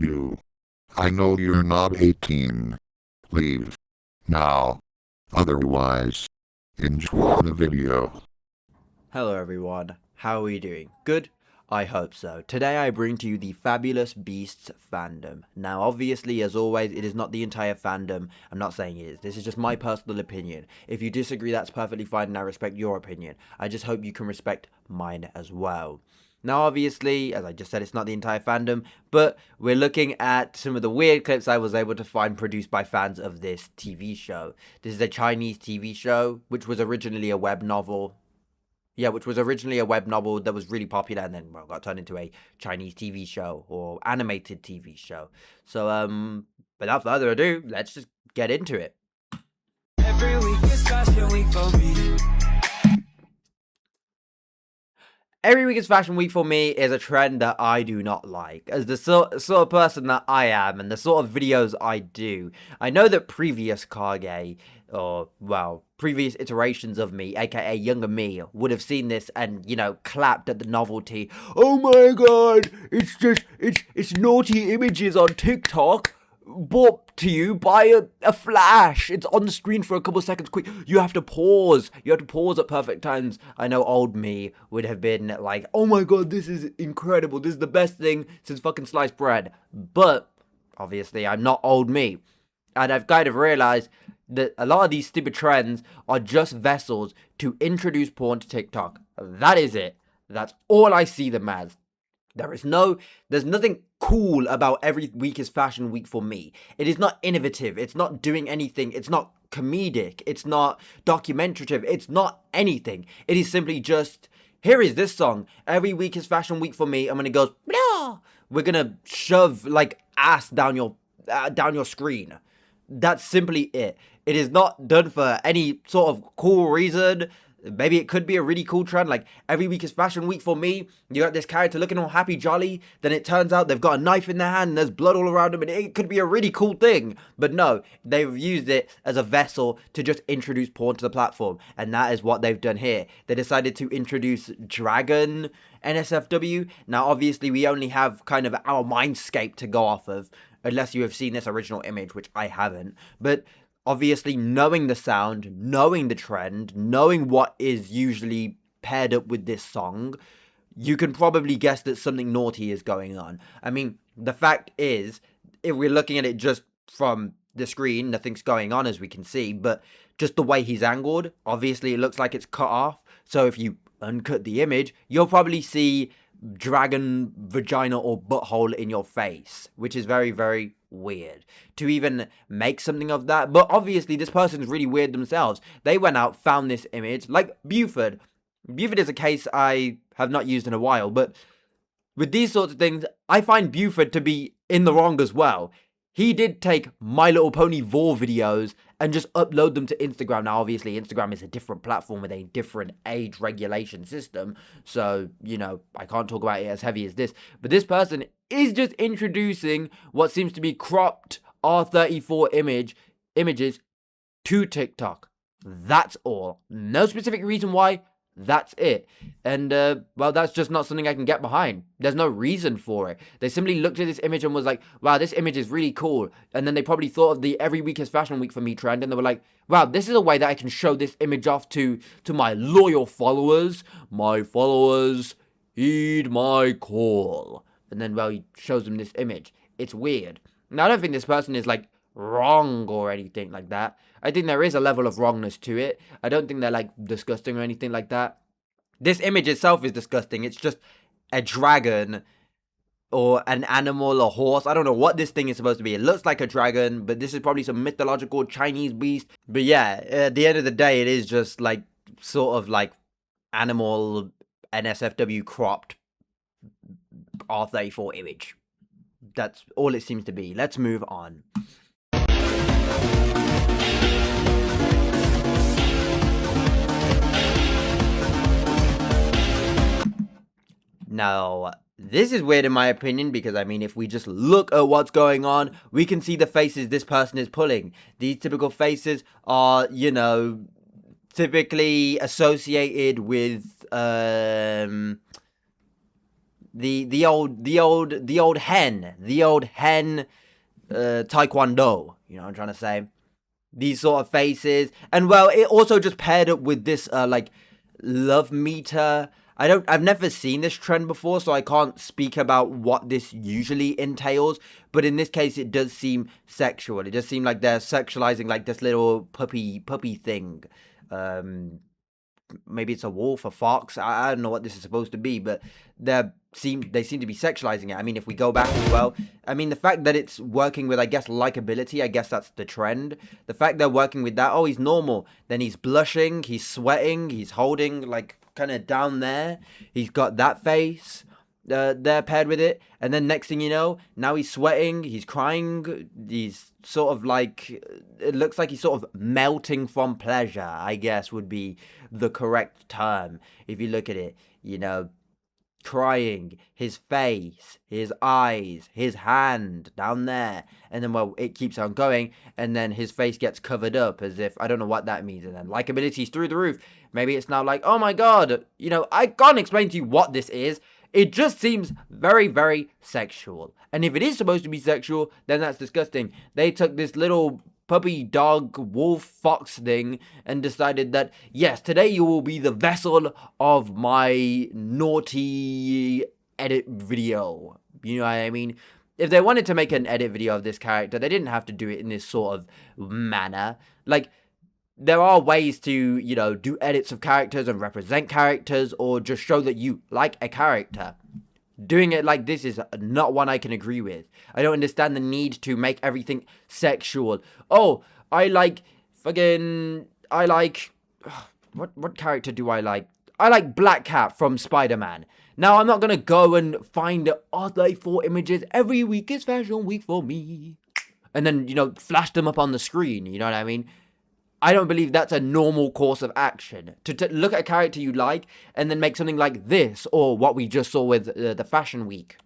You. I know you're not 18. Leave. Now. Otherwise, enjoy the video. Hello everyone, how are you doing? Good? I hope so. Today I bring to you the Fabulous Beasts fandom. Now obviously, as always, it is not the entire fandom. I'm not saying it is. This is just my personal opinion. If you disagree, that's perfectly fine and I respect your opinion. I just hope you can respect mine as well. Now obviously, as I just said, it's not the entire fandom, but we're looking at some of the weird clips I was able to find produced by fans of this TV show. This is a Chinese TV show, which was originally a web novel. Yeah, which was originally a web novel that was really popular and then, well, got turned into a Chinese TV show or animated TV show. So, without further ado, let's just get into it. Every week is fashion week for me. Every week is fashion week for me is a trend that I do not like. As the sort of person that I am and the sort of videos I do, I know that previous Kage, or, well, previous iterations of me, aka younger me, would have seen this and, you know, clapped at the novelty. Oh my god, it's naughty images on TikTok. Brought to you by a flash. It's on the screen for a couple seconds quick. You have to pause. You have to pause at perfect times. I know old me would have been like, oh my god, this is incredible. This is the best thing since fucking sliced bread. But, obviously, I'm not old me. And I've kind of realized that a lot of these stupid trends are just vessels to introduce porn to TikTok. That is it. That's all I see them as. There's nothing cool about every week is fashion week for me. It is not innovative. It's not doing anything. It's not comedic. It's not documentative. It's not anything. It is simply just, here is this song. Every week is fashion week for me. And when it goes, blah, we're gonna shove like ass down your screen. That's simply it. It is not done for any sort of cool reason. Maybe it could be a really cool trend, like every week is fashion week for me. You got this character looking all happy jolly, then it turns out they've got a knife in their hand and there's blood all around them, and it could be a really cool thing. But no, they've used it as a vessel to just introduce porn to the platform, and that is what they've done here. They decided to introduce Dragon NSFW. Now obviously we only have kind of our mindscape to go off of, unless you have seen this original image, which I haven't. But obviously, knowing the sound, knowing the trend, knowing what is usually paired up with this song, you can probably guess that something naughty is going on. I mean, the fact is, if we're looking at it just from the screen, nothing's going on as we can see, but just the way he's angled, obviously it looks like it's cut off. So if you uncut the image, you'll probably see dragon vagina or butthole in your face, which is very, very weird to even make something of that. But obviously this person's really weird themselves. They went out, found this image, like Buford is a case I have not used in a while, but with these sorts of things I find Buford to be in the wrong as well. He did take My Little Pony Vor videos and just upload them to Instagram. Now, obviously, Instagram is a different platform with a different age regulation system. So, you know, I can't talk about it as heavy as this. But this person is just introducing what seems to be cropped R34 images to TikTok. That's all. No specific reason why. That's it. And, well, that's just not something I can get behind. There's no reason for it. They simply looked at this image and was like, wow, this image is really cool. And then they probably thought of the every week is fashion week for me trend. And they were like, wow, this is a way that I can show this image off to my loyal followers. My followers, heed my call. And then, well, he shows them this image. It's weird. Now, I don't think this person is, like, wrong or anything like that. I think there is a level of wrongness to it. I don't think they're like disgusting or anything like that. This image itself is disgusting. It's just a dragon or an animal, a horse. I don't know what this thing is supposed to be. It looks like a dragon, but this is probably some mythological Chinese beast. But yeah, at the end of the day, it is just like sort of like animal NSFW cropped R34 image. That's all it seems to be. Let's move on. Now, this is weird in my opinion because, I mean, if we just look at what's going on, we can see the faces this person is pulling. These typical faces are, you know, typically associated with the old hen taekwondo. You know what I'm trying to say? These sort of faces, and well, it also just paired up with this like love meter. I've never seen this trend before, so I can't speak about what this usually entails, but in this case it does seem sexual. It does seem like they're sexualizing like this little puppy thing. Maybe it's a wolf, a fox. I don't know what this is supposed to be, but they seem to be sexualizing it. I mean, if we go back as well, I mean, the fact that it's working with, I guess, likability, I guess that's the trend. The fact they're working with that, oh, he's normal. Then he's blushing, he's sweating, he's holding, like, kind of down there. He's got that face. They're paired with it, and then next thing you know, now he's sweating, he's crying, he's sort of like, it looks like he's sort of melting from pleasure, I guess would be the correct term if you look at it, you know, crying, his face, his eyes, his hand down there, and then, well, it keeps on going, and then his face gets covered up as if, I don't know what that means, and then likability's through the roof. Maybe it's now like, oh my god, you know, I can't explain to you what this is. It just seems very, very sexual. And if it is supposed to be sexual, then that's disgusting. They took this little puppy, dog, wolf, fox thing and decided that, yes, today you will be the vessel of my naughty edit video. You know what I mean? If they wanted to make an edit video of this character, they didn't have to do it in this sort of manner. Like, there are ways to, you know, do edits of characters and represent characters, or just show that you like a character. Doing it like this is not one I can agree with. I don't understand the need to make everything sexual. Oh, I like what character do I like? I like Black Cat from Spider-Man. Now, I'm not gonna go and find other 4 images. Every week is Fashion Week for me. And then, you know, flash them up on the screen, you know what I mean? I don't believe that's a normal course of action. To look at a character you like and then make something like this, or what we just saw with the Fashion Week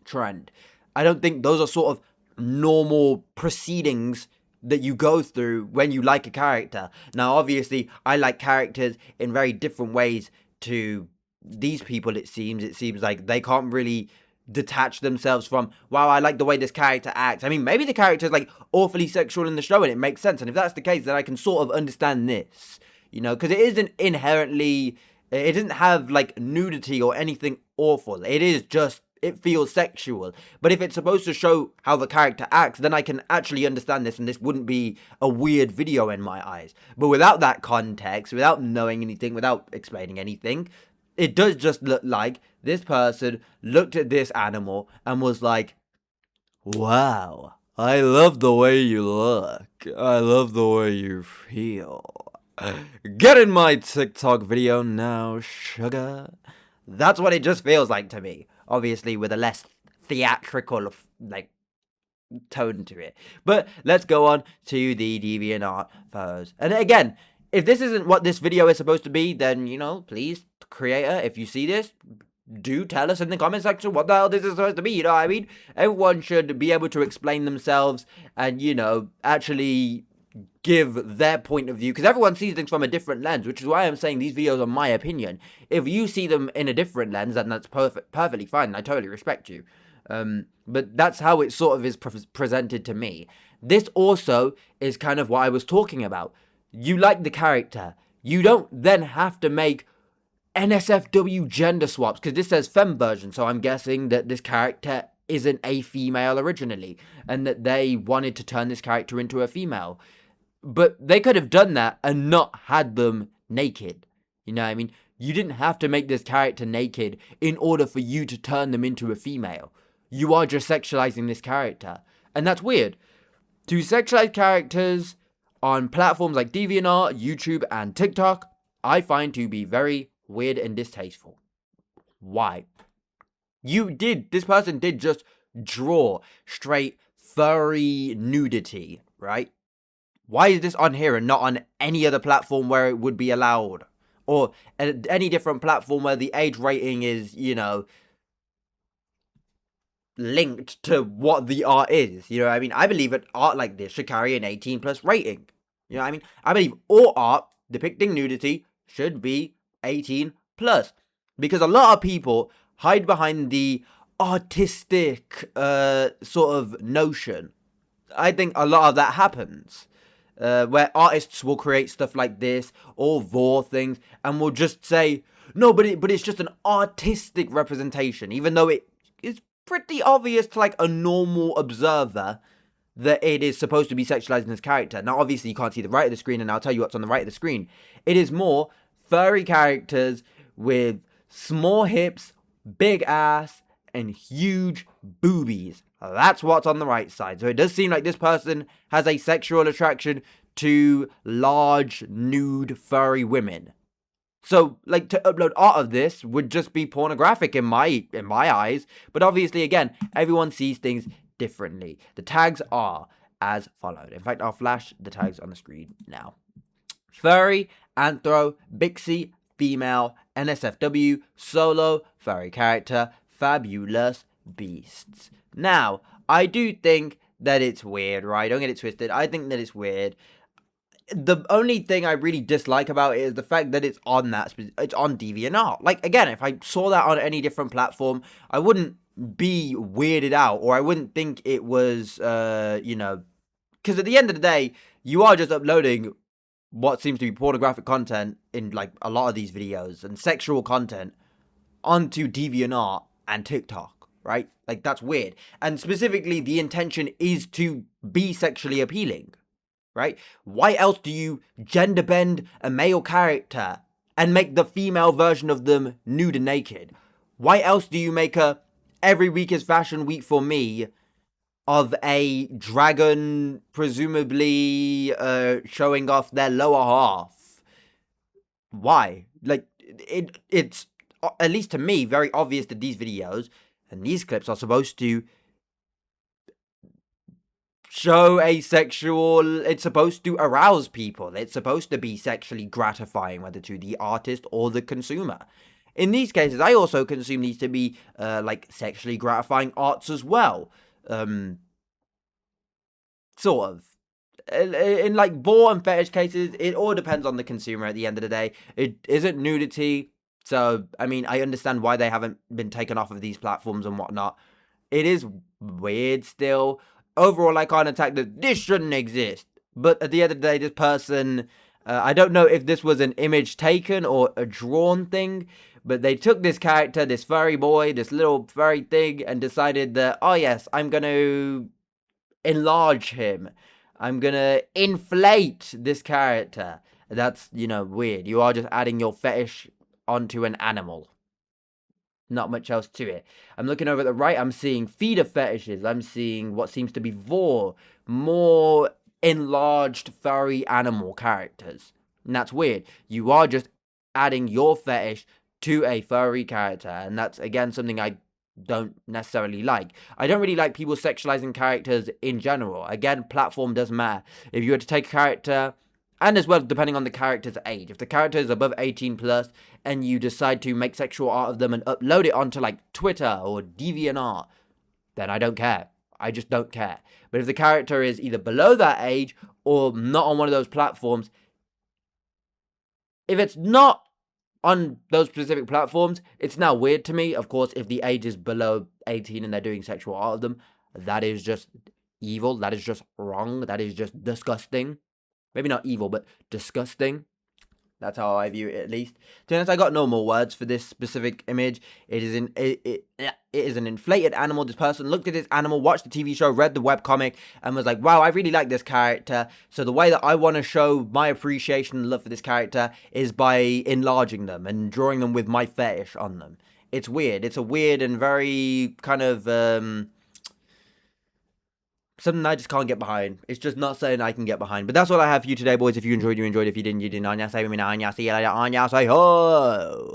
trend. I don't think those are sort of normal proceedings that you go through when you like a character. Now, obviously, I like characters in very different ways to these people, it seems. It seems like they can't really detach themselves from, wow, I like the way this character acts. I mean, maybe the character is like awfully sexual in the show and it makes sense, and if that's the case, then I can sort of understand this, you know, because it isn't inherently, it doesn't have like nudity or anything awful. It is just, it feels sexual. But if it's supposed to show how the character acts, then I can actually understand this, and this wouldn't be a weird video in my eyes. But without that context, without knowing anything, without explaining anything, it does just look like this person looked at this animal and was like, wow, I love the way you look. I love the way you feel. Get in my TikTok video now, sugar. That's what it just feels like to me. Obviously, with a less theatrical, like, tone to it. But let's go on to the DeviantArt photos. And again, if this isn't what this video is supposed to be, then, you know, please, creator, if you see this, do tell us in the comment section what the hell this is supposed to be, you know what I mean? Everyone should be able to explain themselves and, you know, actually give their point of view, because everyone sees things from a different lens, which is why I'm saying these videos are my opinion. If you see them in a different lens, then that's perfectly fine, and I totally respect you. But that's how it sort of is presented to me. This also is kind of what I was talking about. You like the character. You don't then have to make NSFW gender swaps, because this says femme version, so I'm guessing that this character isn't a female originally, and that they wanted to turn this character into a female. But they could have done that and not had them naked. You know what I mean? You didn't have to make this character naked in order for you to turn them into a female. You are just sexualizing this character. And that's weird. To sexualize characters on platforms like DeviantArt, YouTube, and TikTok, I find to be very weird and distasteful. Why? This person did just draw straight furry nudity, right? Why is this on here and not on any other platform where it would be allowed? Or any different platform where the age rating is, you know, linked to what the art is. You know what I mean? I believe that art like this should carry an 18+ rating. You know what I mean? I believe all art depicting nudity should be 18+. Because a lot of people hide behind the artistic sort of notion. I think a lot of that happens. Where artists will create stuff like this or vor things and will just say, no, but it's just an artistic representation, even though it is pretty obvious to like a normal observer that it is supposed to be sexualizing his character. Now, obviously, you can't see the right of the screen, and I'll tell you what's on the right of the screen. It is more furry characters with small hips, big ass, and huge boobies. That's what's on the right side. So it does seem like this person has a sexual attraction to large, nude, furry women. So, like, to upload art of this would just be pornographic in my eyes. But obviously, again, everyone sees things differently. The tags are as followed. In fact, I'll flash the tags on the screen now. Furry, anthro, bixie, female, NSFW, solo, furry character, fabulous beasts. Now, I do think that it's weird, right? Don't get it twisted. I think that it's weird. The only thing I really dislike about it is the fact that it's on DeviantArt. Like, again, if I saw that on any different platform, I wouldn't be weirded out, or I wouldn't think it was, because at the end of the day, you are just uploading what seems to be pornographic content in, like, a lot of these videos, and sexual content onto DeviantArt and TikTok. Right? Like, that's weird. And specifically, the intention is to be sexually appealing. Right? Why else do you gender bend a male character and make the female version of them nude and naked? Why else do you make a every week is fashion week for me of a dragon presumably showing off their lower half? Why? Like, it's, at least to me, very obvious that these videos and these clips are supposed to show a sexual, it's supposed to arouse people. It's supposed to be sexually gratifying, whether to the artist or the consumer. In these cases, I also consume these to be, like, sexually gratifying arts as well. Sort of. In, like, vor and fetish cases, it all depends on the consumer at the end of the day. It isn't nudity. So, I mean, I understand why they haven't been taken off of these platforms and whatnot. It is weird still. Overall, I can't attack that this shouldn't exist. But at the end of the day, this person, I don't know if this was an image taken or a drawn thing, but they took this character, this furry boy, this little furry thing, and decided that, oh yes, I'm going to enlarge him. I'm going to inflate this character. That's, weird. You are just adding your fetish onto an animal. Not much else to it. I'm looking over at the right. I'm seeing feeder fetishes. I'm seeing what seems to be vor, more enlarged furry animal characters. And that's weird. You are just adding your fetish to a furry character. And that's, again, something I don't necessarily like. I don't really like people sexualizing characters in general. Again, platform does matter. If you were to take a character, and as well, depending on the character's age. If the character is above 18 plus and you decide to make sexual art of them and upload it onto, like, Twitter or DeviantArt, then I don't care. I just don't care. But if the character is either below that age or not on one of those platforms, if it's not on those specific platforms, it's now weird to me. Of course, if the age is below 18 and they're doing sexual art of them, that is just evil. That is just wrong. That is just disgusting. Maybe not evil, but disgusting. That's how I view it, at least. To be honest, I got no more words for this specific image. It is an inflated animal. This person looked at this animal, watched the TV show, read the webcomic, and was like, wow, I really like this character. So the way that I want to show my appreciation and love for this character is by enlarging them and drawing them with my fetish on them. It's weird. It's a weird and very kind of something I just can't get behind. It's just not something I can get behind. But that's all I have for you today, boys. If you enjoyed, you enjoyed. If you didn't, you didn't. Anya, say me now. Anya, see you later. Anya, say ho.